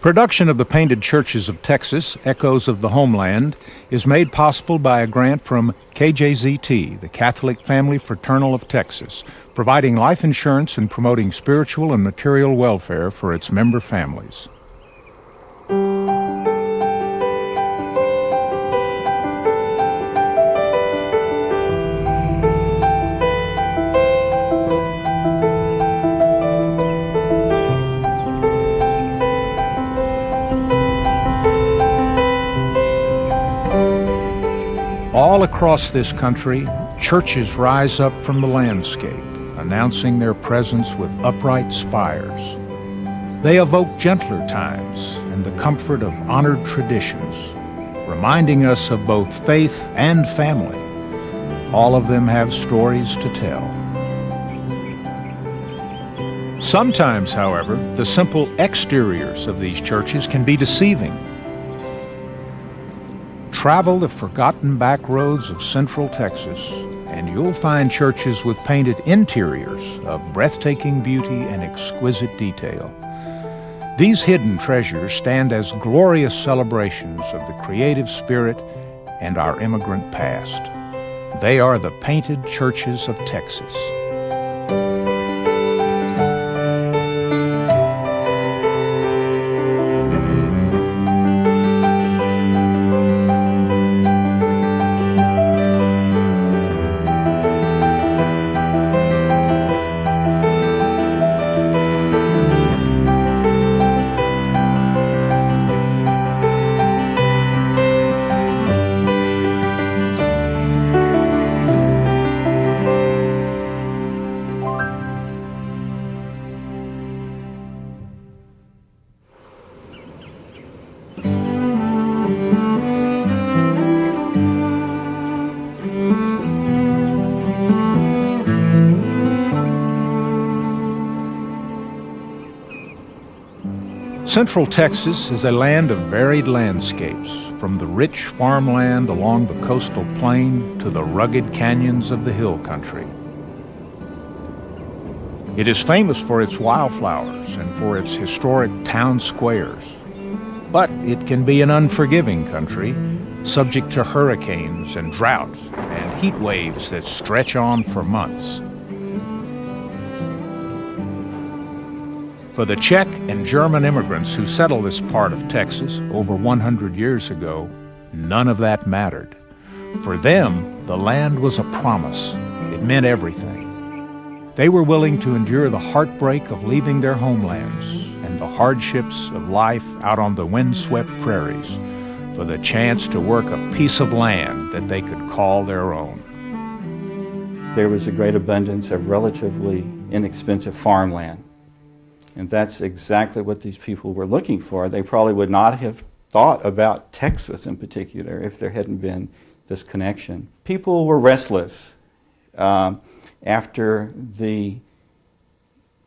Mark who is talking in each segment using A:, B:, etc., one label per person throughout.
A: Production of the Painted Churches of Texas, Echoes of the Homeland, is made possible by a grant from KJZT, the Catholic Family Fraternal of Texas, providing life insurance and promoting spiritual and material welfare for its member families. All across this country, churches rise up from the landscape, announcing their presence with upright spires. They evoke gentler times and the comfort of honored traditions, reminding us of both faith and family. All of them have stories to tell. Sometimes, however, the simple exteriors of these churches can be deceiving. Travel the forgotten back roads of Central Texas, and you'll find churches with painted interiors of breathtaking beauty and exquisite detail. These hidden treasures stand as glorious celebrations of the creative spirit and our immigrant past. They are the Painted Churches of Texas. Central Texas is a land of varied landscapes, from the rich farmland along the coastal plain to the rugged canyons of the hill country. It is famous for its wildflowers and for its historic town squares. But it can be an unforgiving country, subject to hurricanes and drought and heat waves that stretch on for months. For the Czech and German immigrants who settled this part of Texas over 100 years ago, none of that mattered. For them, the land was a promise. It meant everything. They were willing to endure the heartbreak of leaving their homelands and the hardships of life out on the windswept prairies for the chance to work a piece of land that they could call their own.
B: There was a great abundance of relatively inexpensive farmland. And that's exactly what these people were looking for. They probably would not have thought about Texas in particular if there hadn't been this connection. People were restless. After the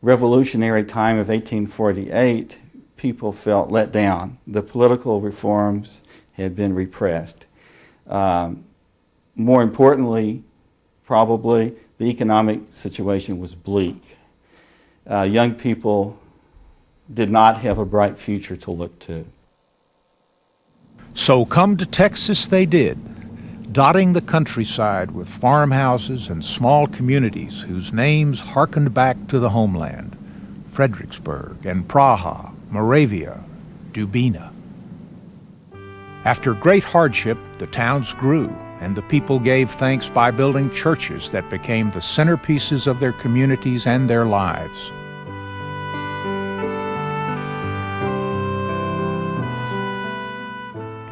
B: revolutionary time of 1848, people felt let down. The political reforms had been repressed. More importantly, probably, the economic situation was bleak. Young people did not have a bright future to look to.
A: So come to Texas they did, dotting the countryside with farmhouses and small communities whose names harkened back to the homeland: Fredericksburg and Praha, Moravia, Dubina. After great hardship, the towns grew, and the people gave thanks by building churches that became the centerpieces of their communities and their lives.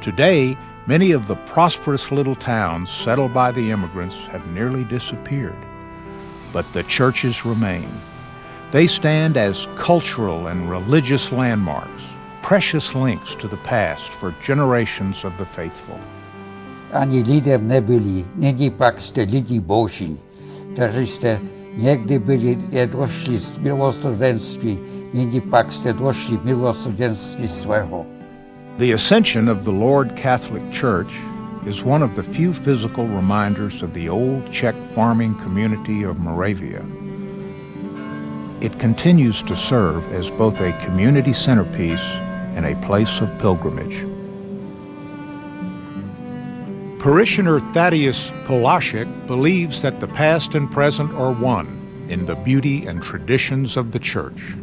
A: Today, many of the prosperous little towns settled by the immigrants have nearly disappeared. But the churches remain. They stand as cultural and religious landmarks, precious links to the past for generations of the faithful.
C: Ani lidem nie byli, nie pak ste lidzi Boži, którzy ste niegdy byli doszli z milosrdenstwi, nie pak ste doszli w milosrdenstwie swego.
A: The ascension of the Lord Catholic Church is one of the few physical reminders of the old Czech farming community of Moravia. It continues to serve as both a community centerpiece and a place of pilgrimage. Parishioner Thaddeus Polashek believes that the past and present are one in the beauty and traditions of the church.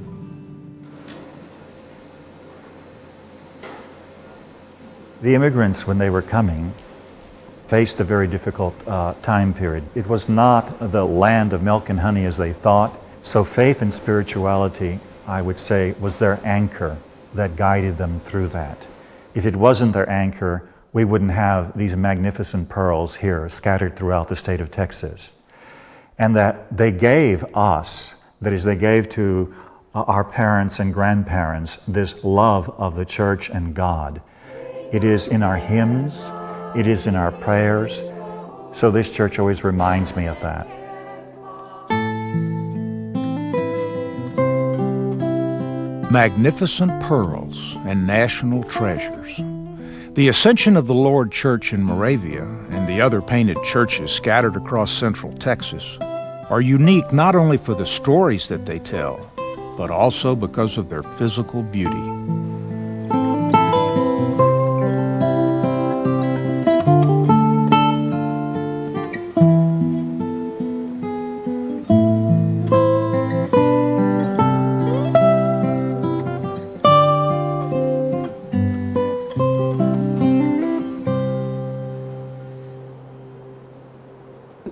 D: The immigrants, when they were coming, faced a very difficult time period. It was not the land of milk and honey as they thought, so faith and spirituality, I would say, was their anchor that guided them through that. If it wasn't their anchor, we wouldn't have these magnificent pearls here scattered throughout the state of Texas. And that they gave us, that is, they gave to our parents and grandparents, this love of the church and God. It is in our hymns, it is in our prayers, so this church always reminds me of that.
A: Magnificent pearls and national treasures. The Ascension of the Lord Church in Moravia and the other painted churches scattered across central Texas are unique not only for the stories that they tell, but also because of their physical beauty.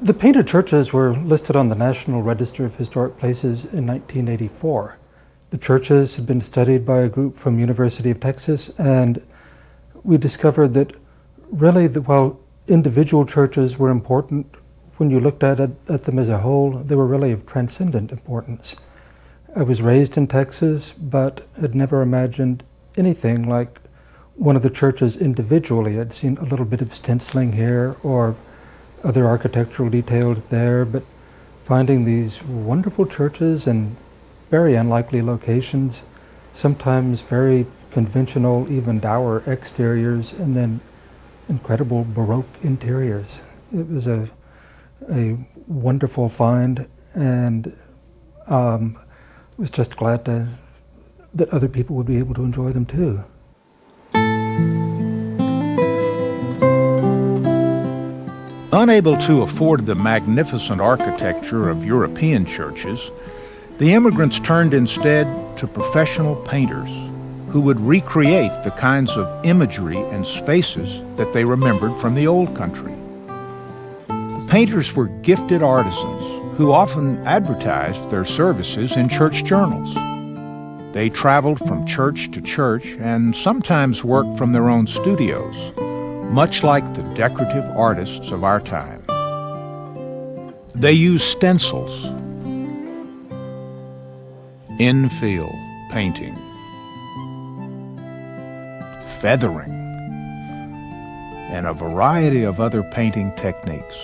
E: The painted churches were listed on the National Register of Historic Places in 1984. The churches had been studied by a group from University of Texas, and we discovered that really, while individual churches were important, when you looked at them as a whole, they were really of transcendent importance. I was raised in Texas, but had never imagined anything like one of the churches individually. I'd seen a little bit of stenciling here or other architectural details there, but finding these wonderful churches in very unlikely locations, sometimes very conventional, even dour exteriors, and then incredible Baroque interiors. It was a wonderful find, and was just glad that other people would be able to enjoy them too.
A: Unable to afford the magnificent architecture of European churches, the immigrants turned instead to professional painters who would recreate the kinds of imagery and spaces that they remembered from the old country. The painters were gifted artisans who often advertised their services in church journals. They traveled from church to church and sometimes worked from their own studios, much like the decorative artists of our time. They used stencils, infill painting, feathering, and a variety of other painting techniques.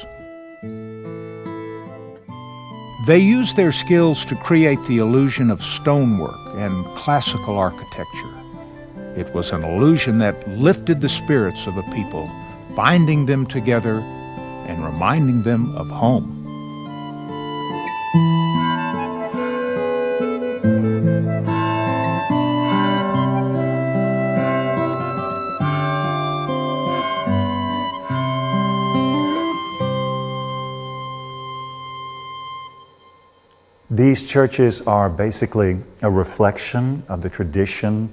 A: They used their skills to create the illusion of stonework and classical architecture. It was an illusion that lifted the spirits of a people, binding them together and reminding them of home.
D: These churches are basically a reflection of the tradition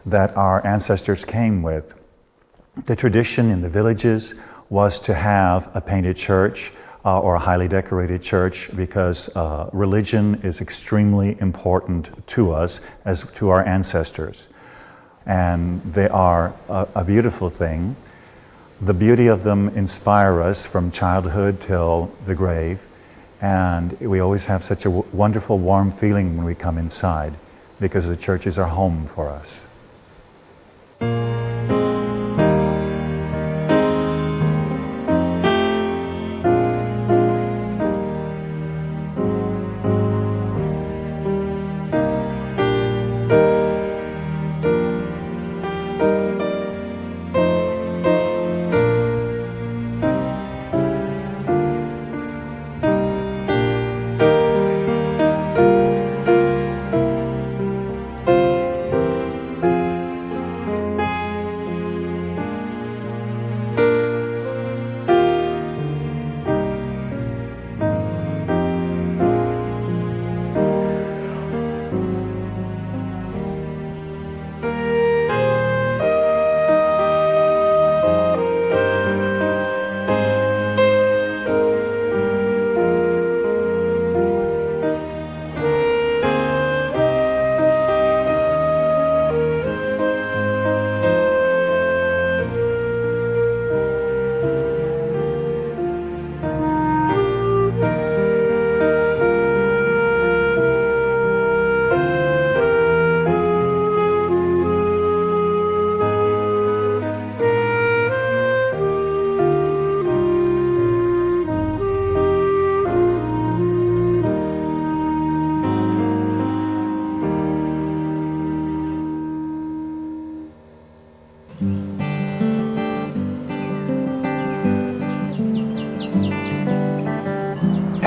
D: that our ancestors came with. The tradition in the villages was to have a painted church or a highly decorated church because religion is extremely important to us as to our ancestors. And they are a beautiful thing. The beauty of them inspire us from childhood till the grave. And we always have such a wonderful, warm feeling when we come inside because the churches are home for us.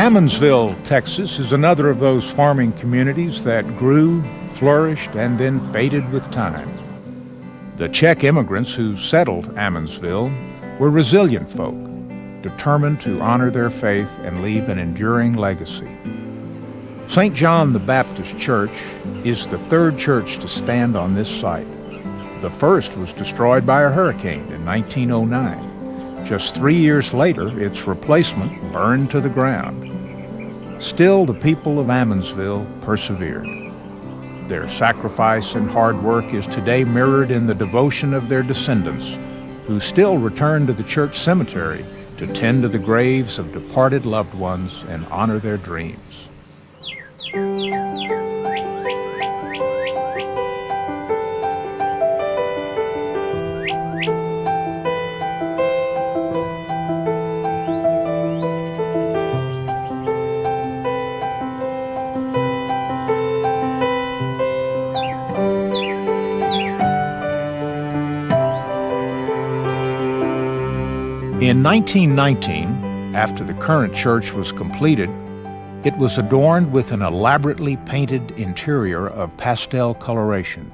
A: Ammonsville, Texas, is another of those farming communities that grew, flourished, and then faded with time. The Czech immigrants who settled Ammonsville were resilient folk, determined to honor their faith and leave an enduring legacy. St. John the Baptist Church is the third church to stand on this site. The first was destroyed by a hurricane in 1909. Just 3 years later, its replacement burned to the ground. Still, the people of Ammonsville persevered. Their sacrifice and hard work is today mirrored in the devotion of their descendants, who still return to the church cemetery to tend to the graves of departed loved ones and honor their dreams. In 1919, after the current church was completed, it was adorned with an elaborately painted interior of pastel coloration.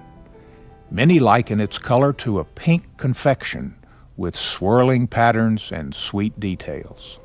A: Many liken its color to a pink confection with swirling patterns and sweet details.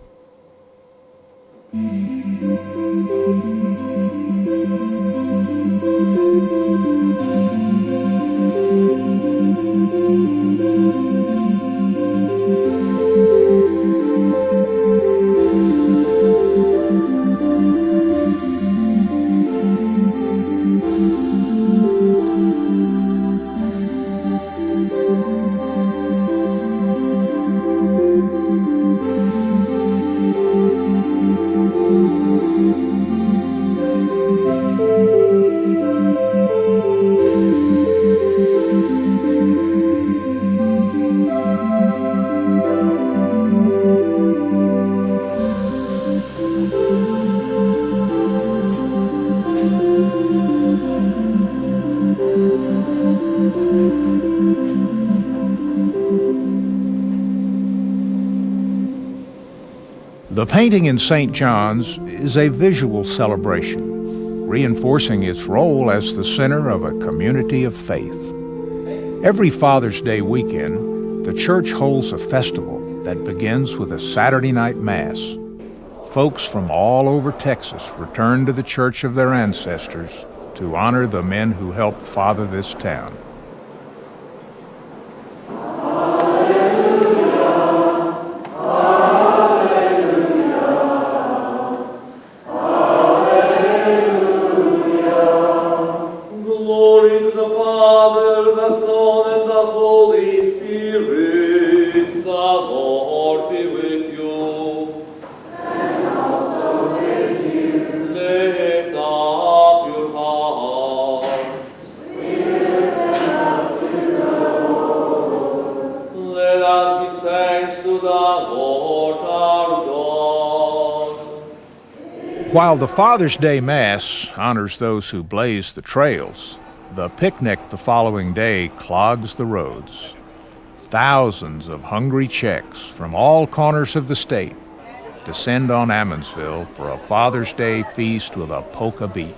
A: The painting in St. John's is a visual celebration, reinforcing its role as the center of a community of faith. Every Father's Day weekend, the church holds a festival that begins with a Saturday night Mass. Folks from all over Texas return to the church of their ancestors to honor the men who helped father this town. While the Father's Day Mass honors those who blaze the trails, the picnic the following day clogs the roads. Thousands of hungry Czechs from all corners of the state descend on Ammonsville for a Father's Day feast with a polka beat.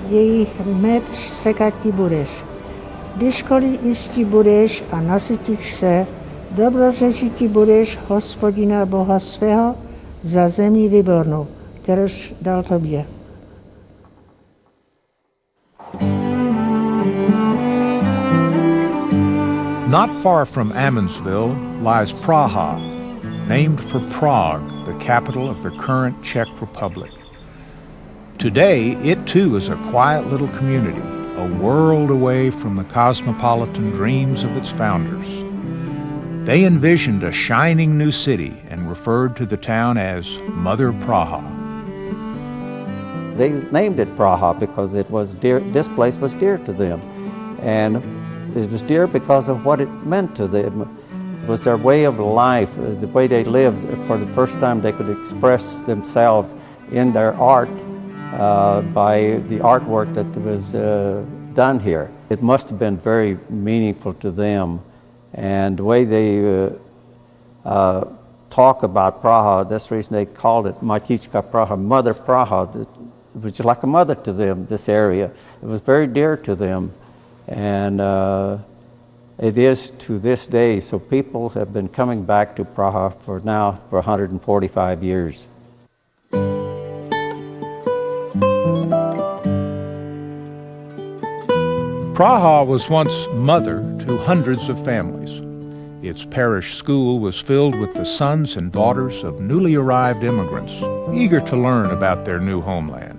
F: Jejich med sekati budeš. Do školy jistí budeš a nasytíš se, dobrořečití budeš Hospodina Boha svého za zemi výbornou, kterouž dal tobě.
A: Not far from Ammonsville lies Praha, named for Prague, the capital of the current Czech Republic. Today, it too is a quiet little community, a world away from the cosmopolitan dreams of its founders. They envisioned a shining new city and referred to the town as Mother Praha.
B: They named it Praha because it was dear, this place was dear to them. And it was dear because of what it meant to them. It was their way of life, the way they lived. For the first time they could express themselves in their art by the artwork that was done here. It must have been very meaningful to them. And the way they talk about Praha, that's the reason they called it Matička Praha, Mother Praha, which is like a mother to them, this area. It was very dear to them. And it is to this day. So people have been coming back to Praha for 145 years.
A: Praha was once mother to hundreds of families. Its parish school was filled with the sons and daughters of newly arrived immigrants, eager to learn about their new homeland.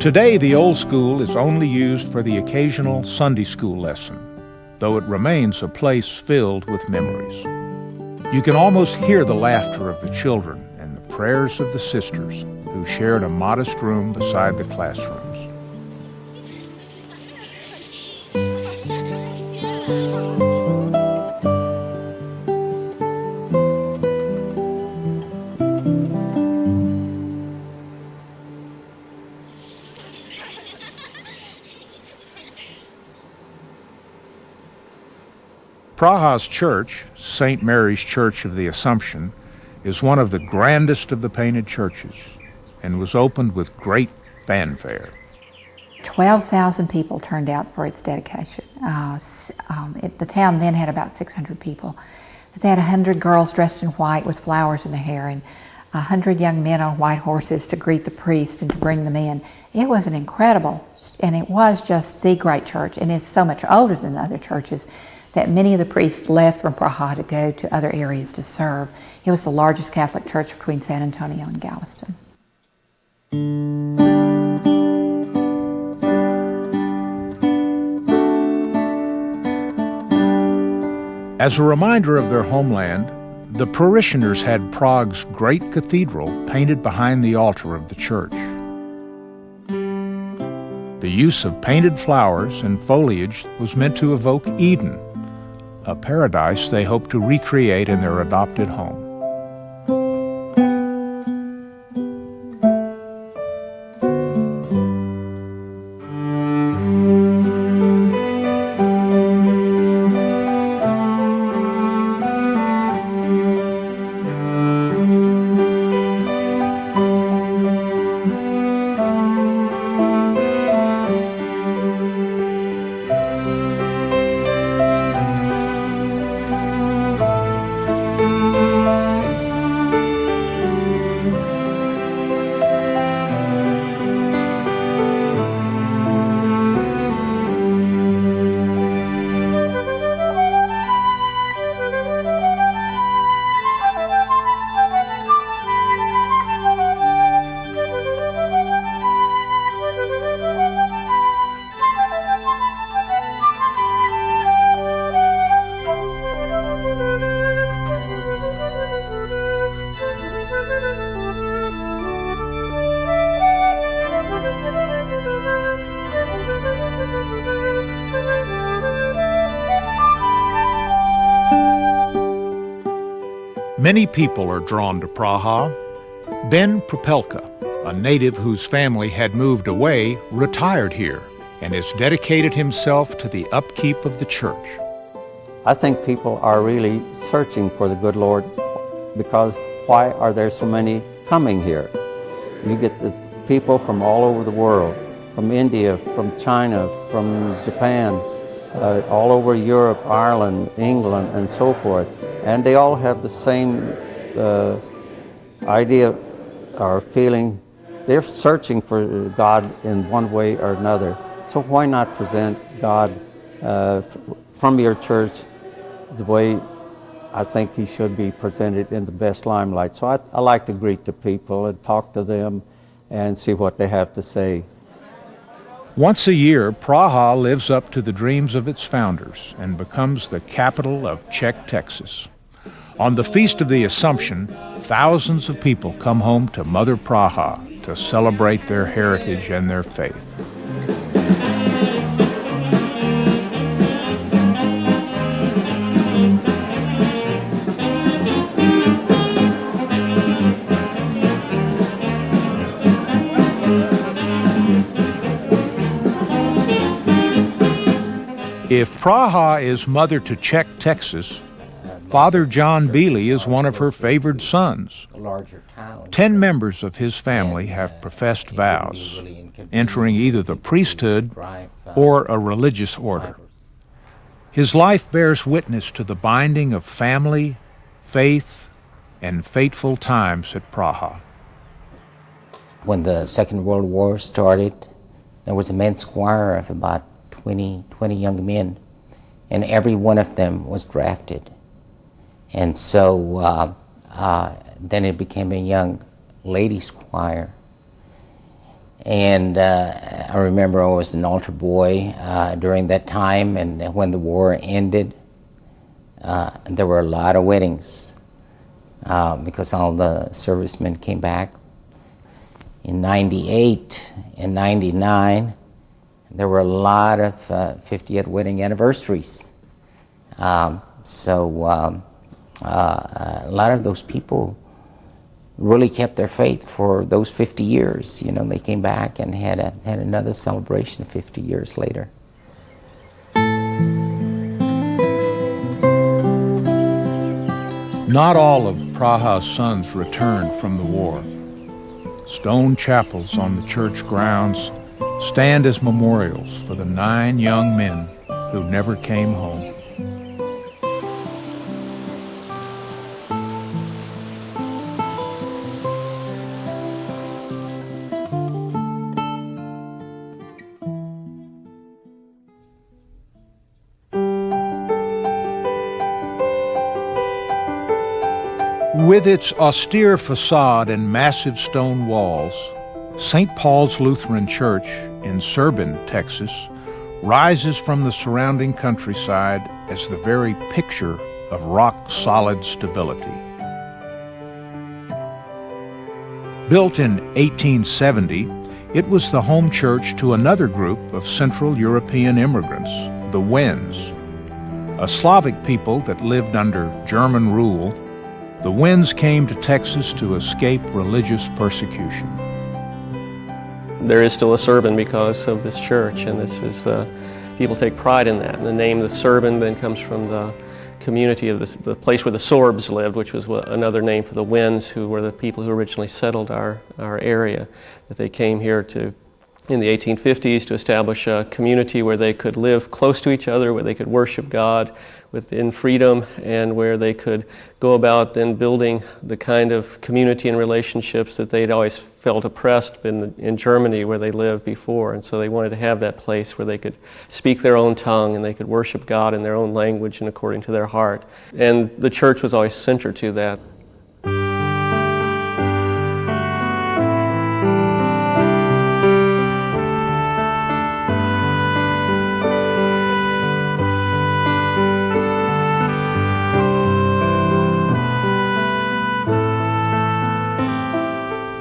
A: Today, the old school is only used for the occasional Sunday school lesson, though it remains a place filled with memories. You can almost hear the laughter of the children and the prayers of the sisters who shared a modest room beside the classrooms. Praha's church, St. Mary's Church of the Assumption, is one of the grandest of the painted churches and was opened with great fanfare.
G: 12,000 people turned out for its dedication. The town then had about 600 people. They had 100 girls dressed in white with flowers in their hair and 100 young men on white horses to greet the priest and to bring them in. It was an incredible, and it was just the great church, and it's so much older than the other churches that many of the priests left from Praha to go to other areas to serve. It was the largest Catholic church between San Antonio and Galveston.
A: As a reminder of their homeland, the parishioners had Prague's great cathedral painted behind the altar of the church. The use of painted flowers and foliage was meant to evoke Eden, a paradise they hope to recreate in their adopted home. Many people are drawn to Praha. Ben Propelka, a native whose family had moved away, retired here and has dedicated himself to the upkeep of the church.
B: I think people are really searching for the good Lord because why are there so many coming here? You get the people from all over the world, from India, from China, from Japan, all over Europe, Ireland, England, and so forth. And they all have the same idea or feeling. They're searching for God in one way or another. So why not present God from your church the way I think he should be presented in the best limelight? So I like to greet the people and talk to them and see what they have to say.
A: Once a year, Praha lives up to the dreams of its founders and becomes the capital of Czech Texas. On the Feast of the Assumption, thousands of people come home to Mother Praha to celebrate their heritage and their faith. If Praha is mother to Czech, Texas, Father John Bealey is one of her favored sons. 10 members of his family have professed vows, entering either the priesthood or a religious order. His life bears witness to the binding of family, faith, and fateful times at Praha.
H: When the Second World War started, there was a men's choir of about 20 young men, and every one of them was drafted. And so then it became a young ladies' choir. And I remember I was an altar boy during that time, and when the war ended, there were a lot of weddings because all the servicemen came back. In 98 and 99, there were a lot of 50th wedding anniversaries. A lot of those people really kept their faith for those 50 years. You know, they came back and had another celebration 50 years later.
A: Not all of Praha's sons returned from the war. Stone chapels on the church grounds stand as memorials for the 9 young men who never came home. With its austere facade and massive stone walls, St. Paul's Lutheran Church in Serban, Texas, rises from the surrounding countryside as the very picture of rock-solid stability. Built in 1870, it was the home church to another group of Central European immigrants, the Wends. A Slavic people that lived under German rule, the Wends came to Texas to escape religious persecution.
I: There is still a Serban because of this church, and this is people take pride in that. And the name the Serban then comes from the community of the place where the Sorbs lived, which was another name for the Wends, who were the people who originally settled our area. That they came here in the 1850s to establish a community where they could live close to each other, where they could worship God within freedom, and where they could go about then building the kind of community and relationships that they'd always felt oppressed in Germany where they lived before. And so they wanted to have that place where they could speak their own tongue and they could worship God in their own language and according to their heart. And the church was always central to that.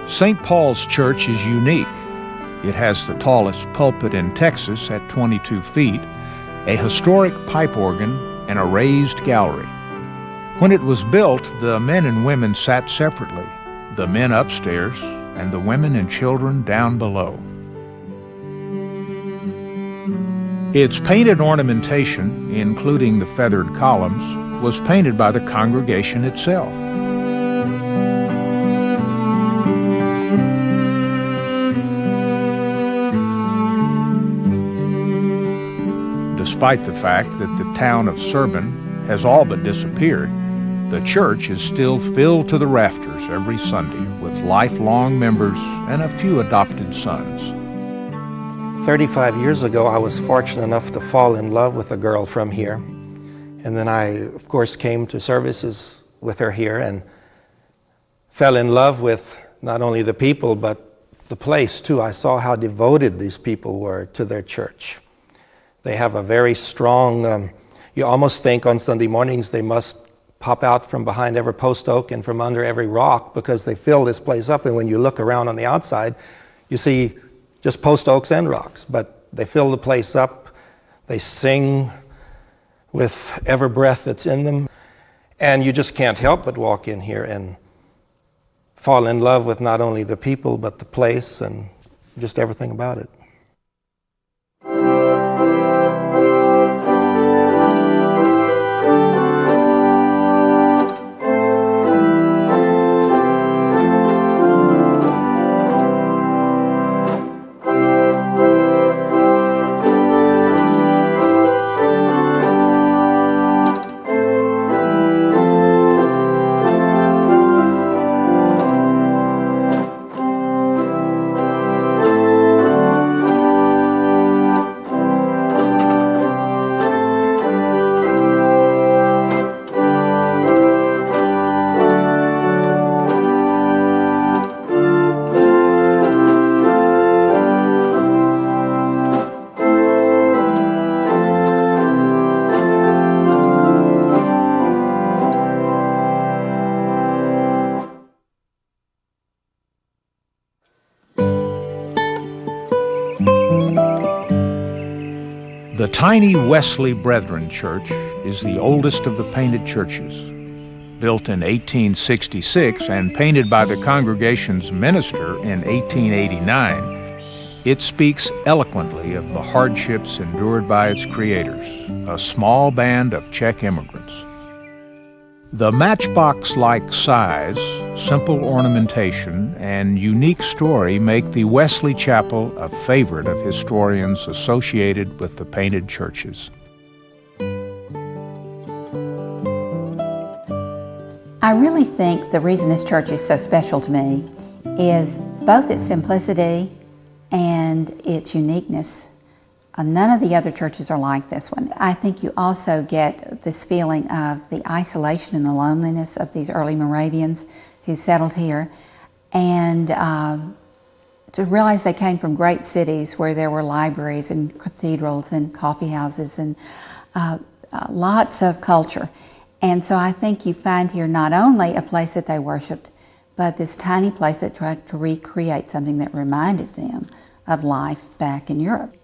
A: St. Paul's Church is unique. It has the tallest pulpit in Texas at 22 feet, a historic pipe organ, and a raised gallery. When it was built, the men and women sat separately, the men upstairs and the women and children down below. Its painted ornamentation, including the feathered columns, was painted by the congregation itself. Despite the fact that the town of Serban has all but disappeared, the church is still filled to the rafters every Sunday with lifelong members and a few adopted sons.
J: 35 years ago, I was fortunate enough to fall in love with a girl from here. And then I, of course, came to services with her here and fell in love with not only the people, but the place too. I saw how devoted these people were to their church. They have a very strong, you almost think on Sunday mornings they must pop out from behind every post oak and from under every rock because they fill this place up. And when you look around on the outside, you see just post oaks and rocks, but they fill the place up. They sing with every breath that's in them. And you just can't help but walk in here and fall in love with not only the people, but the place and just everything about it.
A: The tiny Wesley Brethren Church is the oldest of the painted churches. Built in 1866 and painted by the congregation's minister in 1889, it speaks eloquently of the hardships endured by its creators, a small band of Czech immigrants. The matchbox-like size, simple ornamentation, and unique story make the Wesley Chapel a favorite of historians associated with the painted churches.
G: I really think the reason this church is so special to me is both its simplicity and its uniqueness. None of the other churches are like this one. I think you also get this feeling of the isolation and the loneliness of these early Moravians who settled here, and to realize they came from great cities where there were libraries and cathedrals and coffee houses and lots of culture. And so I think you find here not only a place that they worshiped, but this tiny place that tried to recreate something that reminded them of life back in Europe.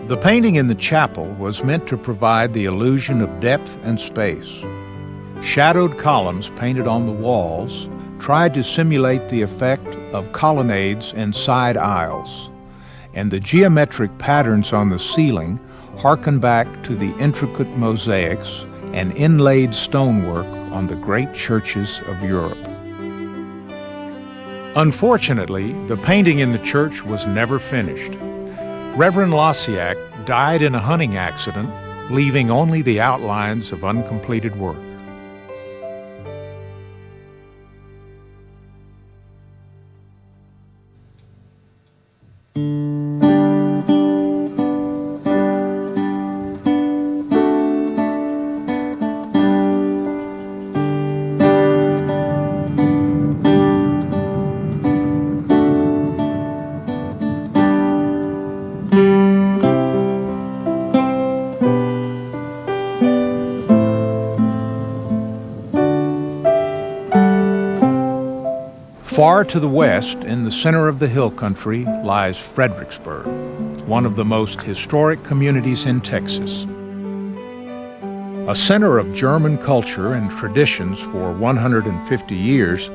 A: The painting in the chapel was meant to provide the illusion of depth and space. Shadowed columns painted on the walls tried to simulate the effect of colonnades and side aisles, and the geometric patterns on the ceiling harken back to the intricate mosaics and inlaid stonework on the great churches of Europe. Unfortunately, the painting in the church was never finished. Reverend Losiak died in a hunting accident, leaving only the outlines of uncompleted work. Far to the west, in the center of the hill country, lies Fredericksburg, one of the most historic communities in Texas. A center of German culture and traditions for 150 years,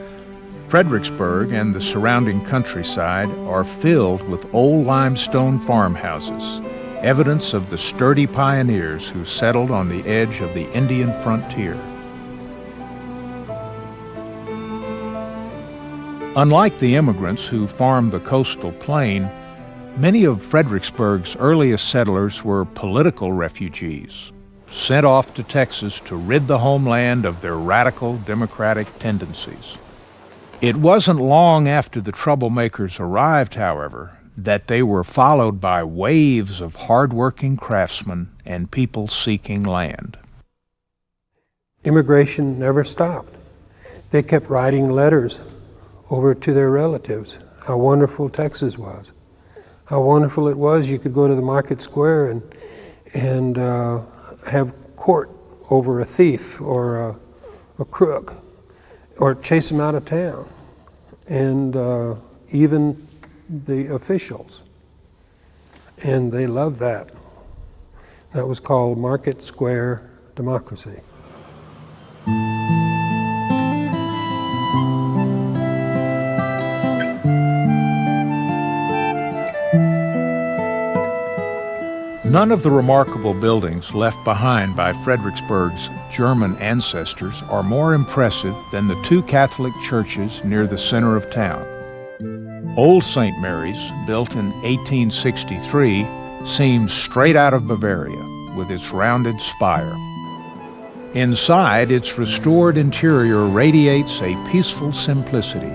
A: Fredericksburg and the surrounding countryside are filled with old limestone farmhouses, evidence of the sturdy pioneers who settled on the edge of the Indian frontier. Unlike the immigrants who farmed the coastal plain, many of Fredericksburg's earliest settlers were political refugees, sent off to Texas to rid the homeland of their radical democratic tendencies. It wasn't long after the troublemakers arrived, however, that they were followed by waves of hard-working craftsmen and people seeking land.
K: Immigration never stopped. They kept writing letters over to their relatives, how wonderful Texas was. How wonderful it was you could go to the market square and have court over a thief or a crook, or chase them out of town, and even the officials. And they loved that. That was called market square democracy.
A: None of the remarkable buildings left behind by Fredericksburg's German ancestors are more impressive than the two Catholic churches near the center of town. Old St. Mary's, built in 1863, seems straight out of Bavaria with its rounded spire. Inside, its restored interior radiates a peaceful simplicity.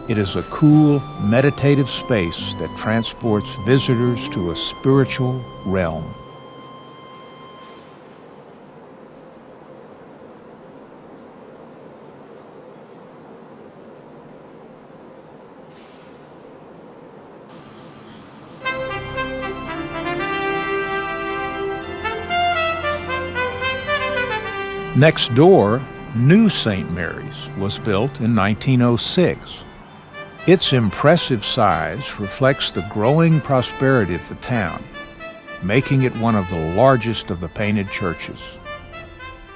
A: It is a cool, meditative space that transports visitors to a spiritual realm. Next door, New St. Mary's was built in 1906. Its impressive size reflects the growing prosperity of the town, making it one of the largest of the painted churches.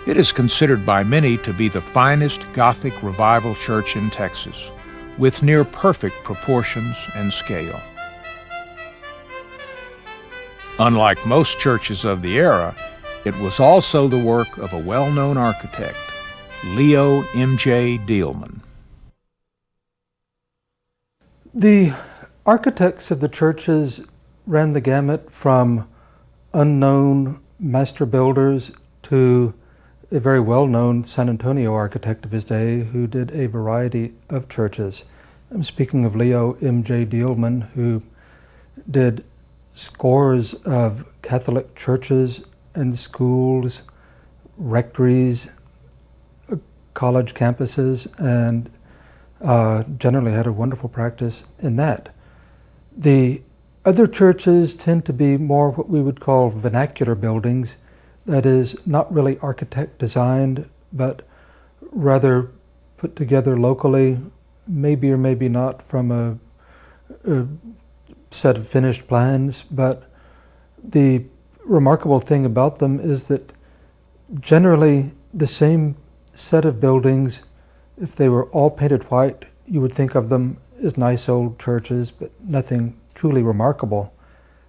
A: It is considered by many to be the finest Gothic Revival church in Texas, with near-perfect proportions and scale. Unlike most churches of the era, it was also the work of a well-known architect, Leo M.J. Dielman.
E: The architects of the churches ran the gamut from unknown master builders to a very well-known San Antonio architect of his day who did a variety of churches. I'm speaking of Leo M.J. Dielman, who did scores of Catholic churches and schools, rectories, college campuses, and generally had a wonderful practice in that. The other churches tend to be more what we would call vernacular buildings, that is, not really architect designed, but rather put together locally, maybe or maybe not from a set of finished plans. But the remarkable thing about them is that generally the same set of buildings, if they were all painted white, you would think of them as nice old churches, but nothing truly remarkable.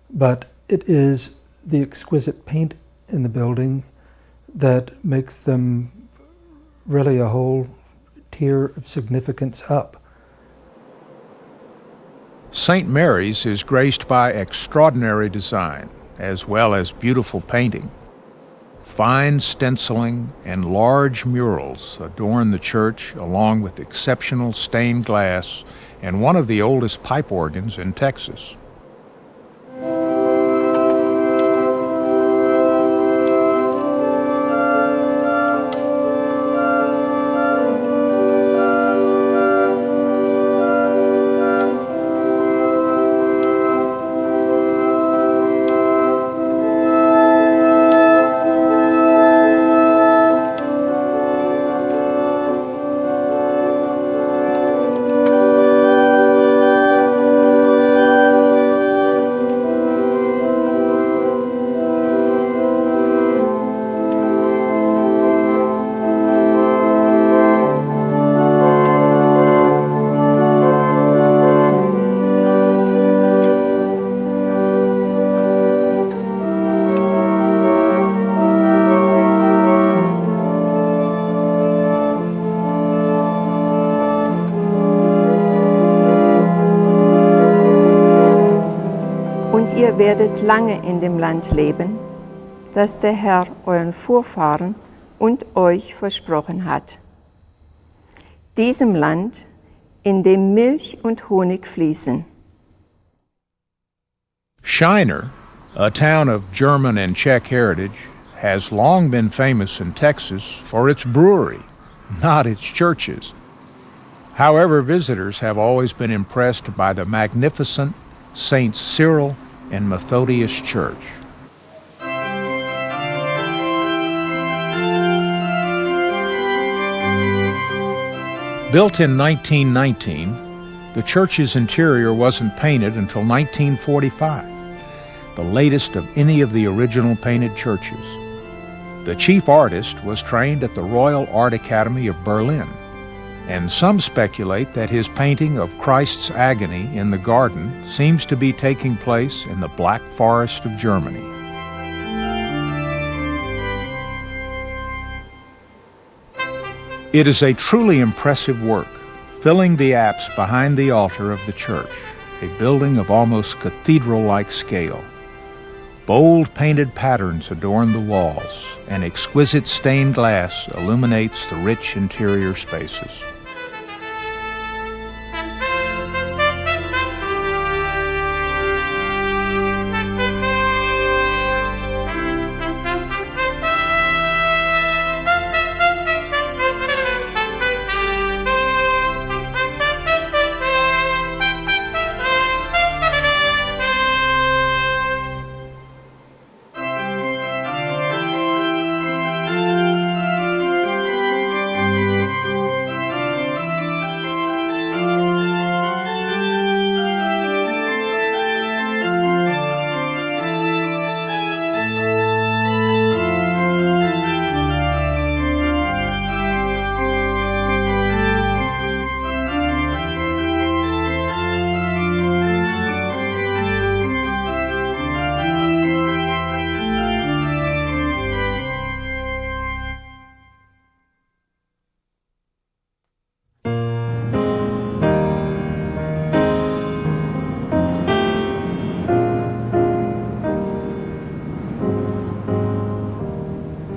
E: But it is the exquisite paint in the building that makes them really a whole tier of significance up.
A: St. Mary's is graced by extraordinary design, as well as beautiful painting. Fine stenciling and large murals adorn the church, along with exceptional stained glass and one of the oldest pipe organs in Texas.
L: Ihr werdet lange in dem Land leben, das der Herr euren Vorfahren und euch versprochen hat. Diesem Land, in dem Milch und Honig fließen.
A: Shiner, a town of German and Czech heritage, has long been famous in Texas for its brewery, not its churches. However, visitors have always been impressed by the magnificent St. Cyril and Methodius Church. Built in 1919, the church's interior wasn't painted until 1945, the latest of any of the original painted churches. The chief artist was trained at the Royal Art Academy of Berlin, and some speculate that his painting of Christ's agony in the garden seems to be taking place in the Black Forest of Germany. It is a truly impressive work, filling the apse behind the altar of the church, a building of almost cathedral-like scale. Bold painted patterns adorn the walls, and exquisite stained glass illuminates the rich interior spaces.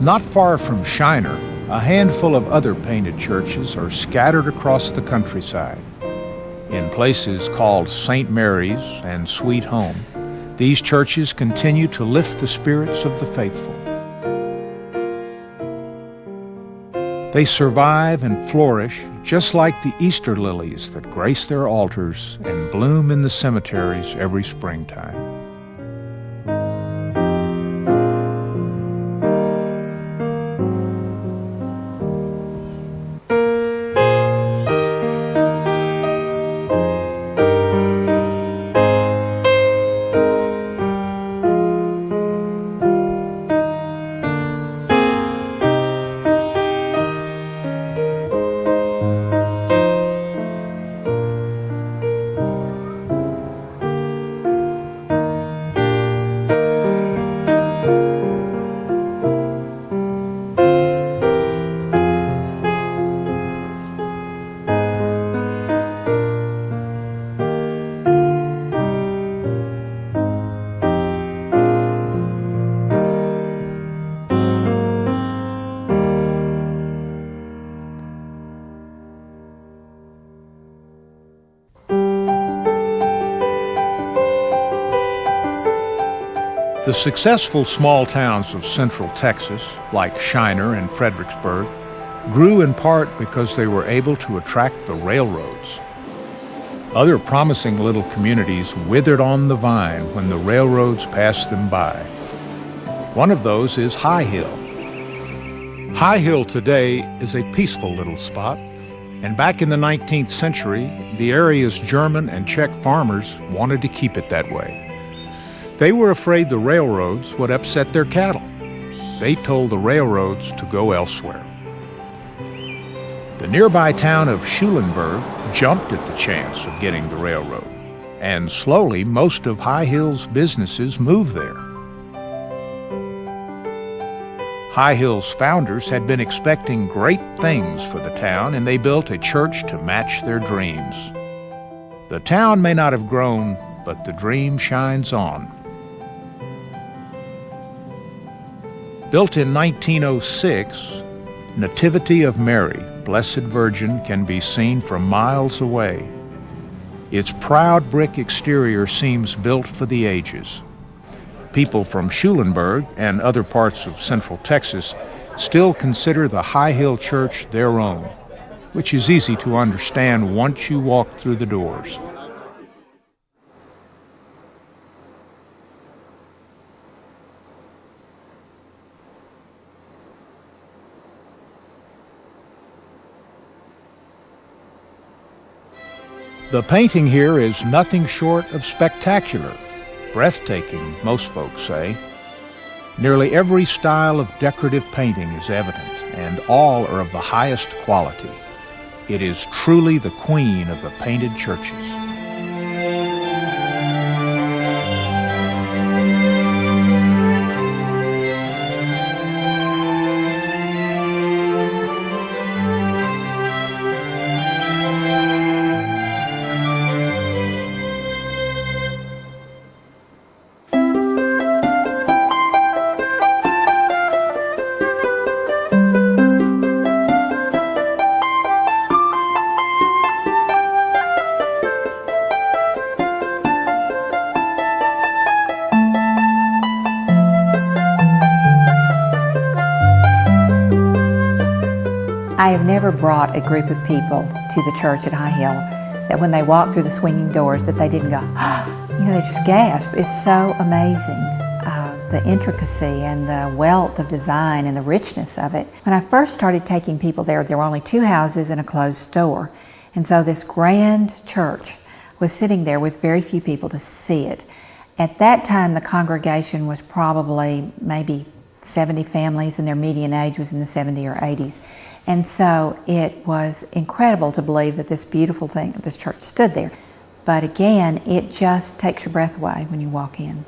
A: Not far from Shiner, a handful of other painted churches are scattered across the countryside. In places called St. Mary's and Sweet Home, these churches continue to lift the spirits of the faithful. They survive and flourish just like the Easter lilies that grace their altars and bloom in the cemeteries every springtime. The successful small towns of central Texas, like Shiner and Fredericksburg, grew in part because they were able to attract the railroads. Other promising little communities withered on the vine when the railroads passed them by. One of those is High Hill. High Hill today is a peaceful little spot, and back in the 19th century, the area's German and Czech farmers wanted to keep it that way. They were afraid the railroads would upset their cattle. They told the railroads to go elsewhere. The nearby town of Schulenburg jumped at the chance of getting the railroad, and slowly most of High Hill's businesses moved there. High Hill's founders had been expecting great things for the town, and they built a church to match their dreams. The town may not have grown, but the dream shines on. Built in 1906, Nativity of Mary, Blessed Virgin, can be seen from miles away. Its proud brick exterior seems built for the ages. People from Schulenburg and other parts of central Texas still consider the High Hill Church their own, which is easy to understand once you walk through the doors. The painting here is nothing short of spectacular, breathtaking, most folks say. Nearly every style of decorative painting is evident, and all are of the highest quality. It is truly the queen of the painted churches.
G: I have never brought a group of people to the church at High Hill that when they walked through the swinging doors that they didn't go, they just gasped. It's so amazing, the intricacy and the wealth of design and the richness of it. When I first started taking people there were only 2 houses and a closed store. And so this grand church was sitting there with very few people to see it. At that time, the congregation was probably maybe 70 families, and their median age was in the 70s or 80s. And so it was incredible to believe that this beautiful thing, this church stood there. But again, it just takes your breath away when you walk in.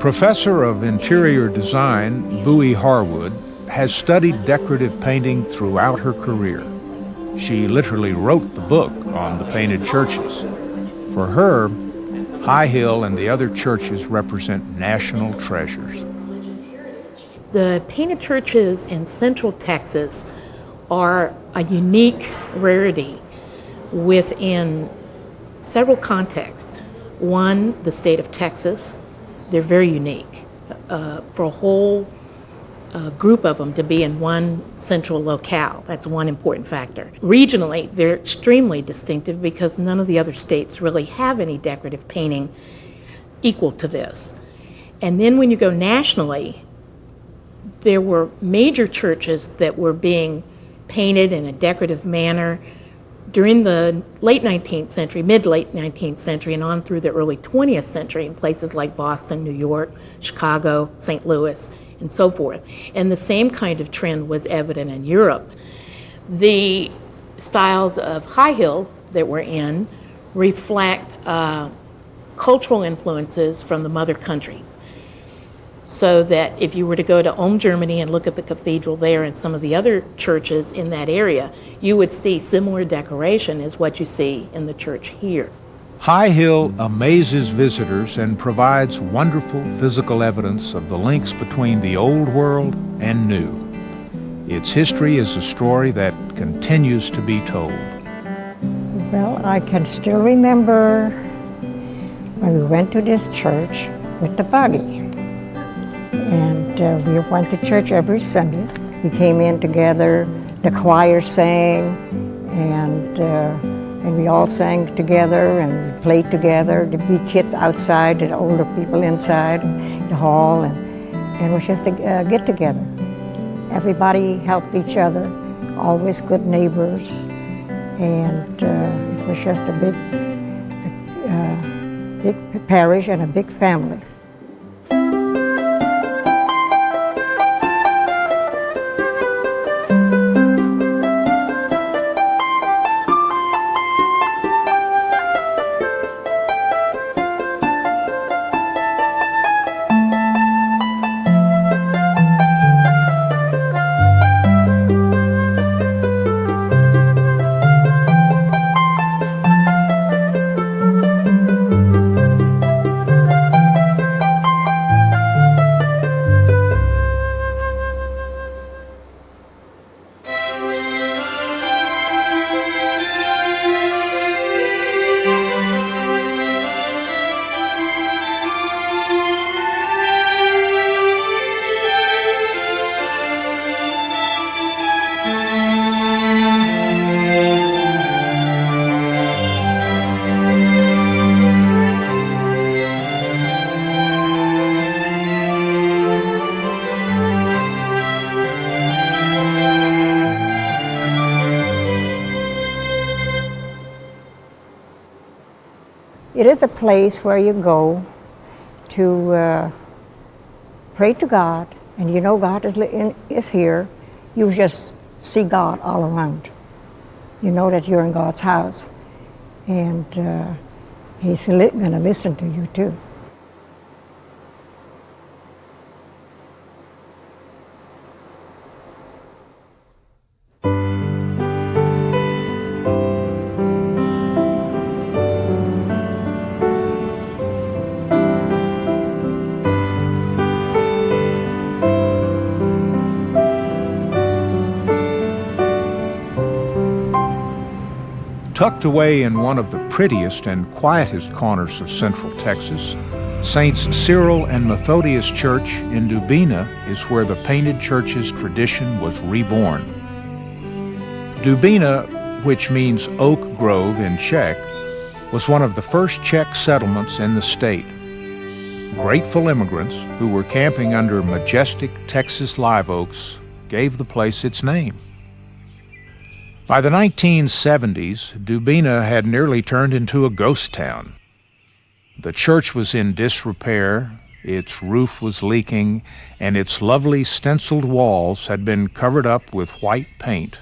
A: Professor of Interior Design, Bowie Harwood, has studied decorative painting throughout her career. She literally wrote the book on the painted churches. For her, High Hill and the other churches represent national treasures.
M: The painted churches in Central Texas are a unique rarity within several contexts. One, the state of Texas. They're very unique. For a whole group of them to be in one central locale, that's one important factor. Regionally, they're extremely distinctive because none of the other states really have any decorative painting equal to this. And then when you go nationally, there were major churches that were being painted in a decorative manner during the late 19th century, mid-late 19th century, and on through the early 20th century in places like Boston, New York, Chicago, St. Louis, and so forth. And the same kind of trend was evident in Europe. The styles of High Hill that we're in reflect cultural influences from the mother country. So that if you were to go to Ulm, Germany and look at the cathedral there and some of the other churches in that area, you would see similar decoration as what you see in the church here.
A: High Hill amazes visitors and provides wonderful physical evidence of the links between the old world and new. Its history is a story that continues to be told.
F: Well, I can still remember when we went to this church with the buggy. And we went to church every Sunday. We came in together, the choir sang, and we all sang together and we played together. The wee kids outside, the older people inside the hall, and it was just a get together. Everybody helped each other, always good neighbors, and it was just a big parish and a big family.
N: It is a place where you go to pray to God, and you know God is here. You just see God all around. You know that you're in God's house, and He's going to listen to you too.
A: Tucked away in one of the prettiest and quietest corners of Central Texas, Saints Cyril and Methodius Church in Dubina is where the painted church's tradition was reborn. Dubina, which means oak grove in Czech, was one of the first Czech settlements in the state. Grateful immigrants who were camping under majestic Texas live oaks gave the place its name. By the 1970s, Dubina had nearly turned into a ghost town. The church was in disrepair, its roof was leaking, and its lovely stenciled walls had been covered up with white paint.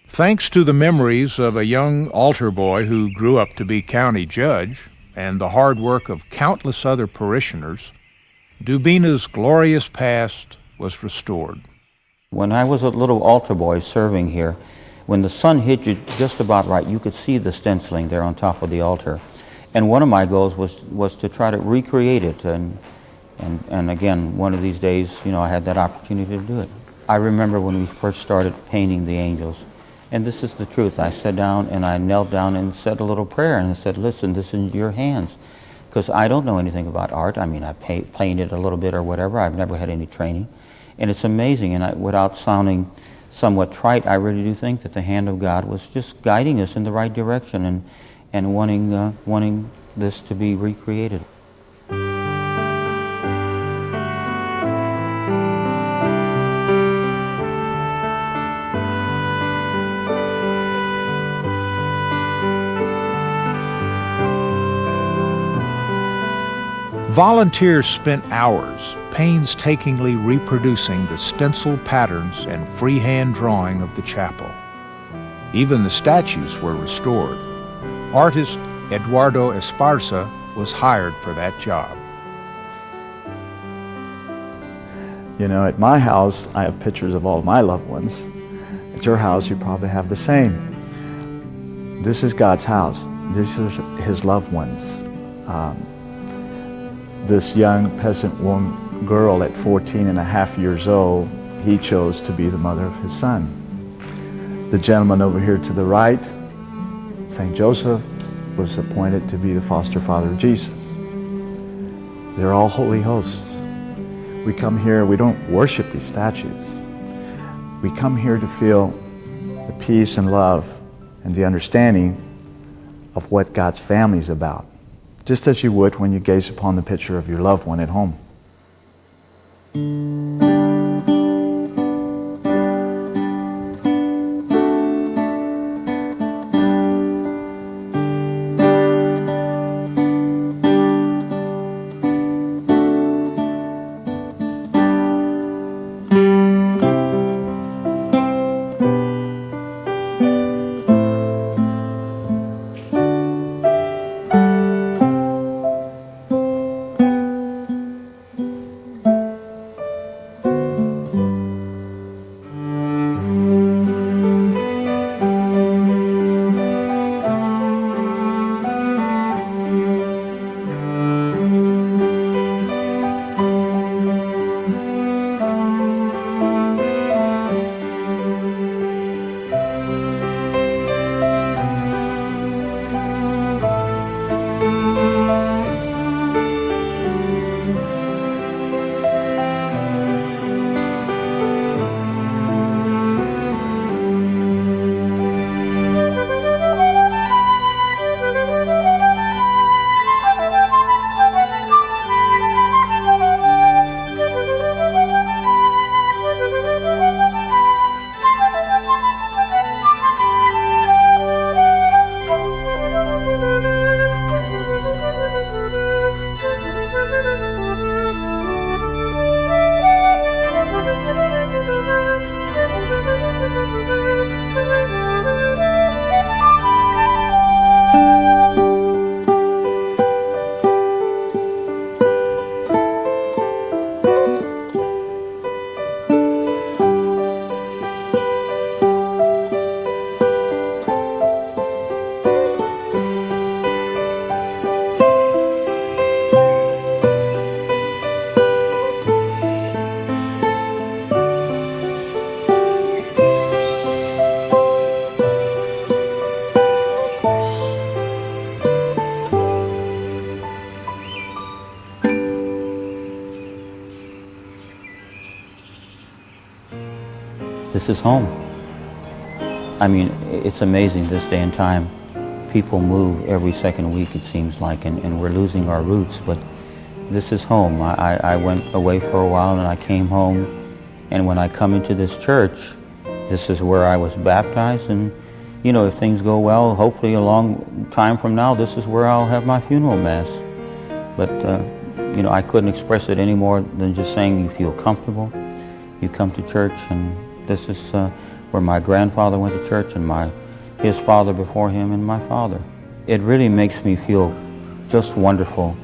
A: Thanks to the memories of a young altar boy who grew up to be county judge and the hard work of countless other parishioners, Dubina's glorious past was restored.
O: When I was a little altar boy serving here, when the sun hit you just about right, you could see the stenciling there on top of the altar. And one of my goals was to try to recreate it. And again, one of these days, you know, I had that opportunity to do it. I remember when we first started painting the angels. And this is the truth. I sat down and I knelt down and said a little prayer and I said, listen, this is in your hands. Because I don't know anything about art. I mean, I painted a little bit or whatever. I've never had any training. And it's amazing, and without sounding somewhat trite, I really do think that the hand of God was just guiding us in the right direction and wanting this to be recreated.
A: Volunteers spent hours painstakingly reproducing the stenciled patterns and freehand drawing of the chapel. Even the statues were restored. Artist Eduardo Esparza was hired for that job.
D: You know, at my house, I have pictures of all my loved ones. At your house, you probably have the same. This is God's house. This is His loved ones. This young peasant girl at 14 and a half years old, he chose to be the mother of his son. The gentleman over here to the right, St. Joseph, was appointed to be the foster father of Jesus. They're all holy hosts. We come here, we don't worship these statues. We come here to feel the peace and love and the understanding of what God's family is about, just as you would when you gaze upon the picture of your loved one at home.
O: this is home. I mean, it's amazing this day and time. People move every second week, it seems like, and we're losing our roots, but this is home. I went away for a while and I came home, and when I come into this church, this is where I was baptized, and you know, if things go well, hopefully a long time from now, this is where I'll have my funeral mass. But you know, I couldn't express it any more than just saying you feel comfortable. You come to church, and this is where my grandfather went to church, and his father before him, and my father. It really makes me feel just wonderful.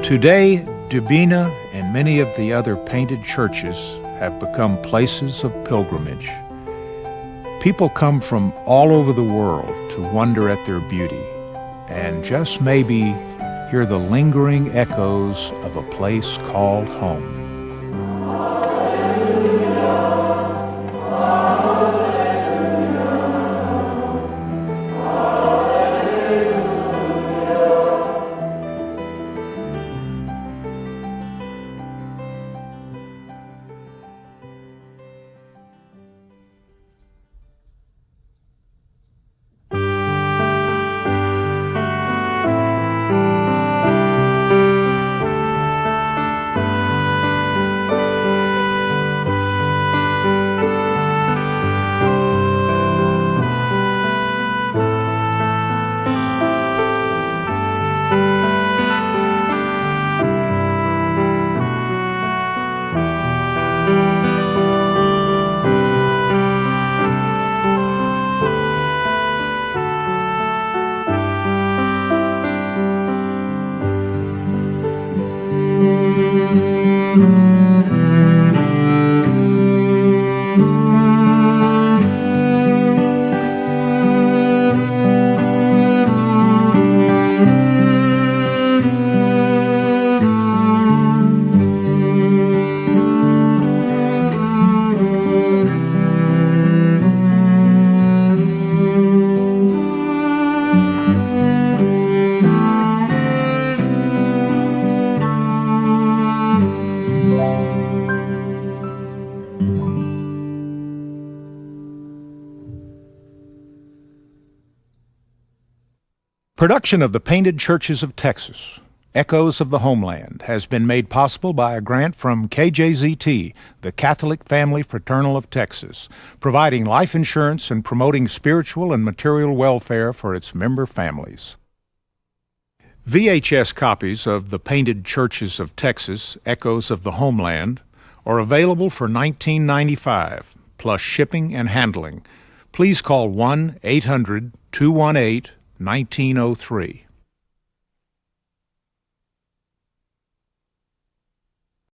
A: Today, Dubina and many of the other painted churches have become places of pilgrimage. People come from all over the world to wonder at their beauty and just maybe hear the lingering echoes of a place called home. Production of the Painted Churches of Texas, Echoes of the Homeland, has been made possible by a grant from KJZT, the Catholic Family Fraternal of Texas, providing life insurance and promoting spiritual and material welfare for its member families. VHS copies of the Painted Churches of Texas, Echoes of the Homeland, are available for $19.95, plus shipping and handling. Please call 1-800-218-1903.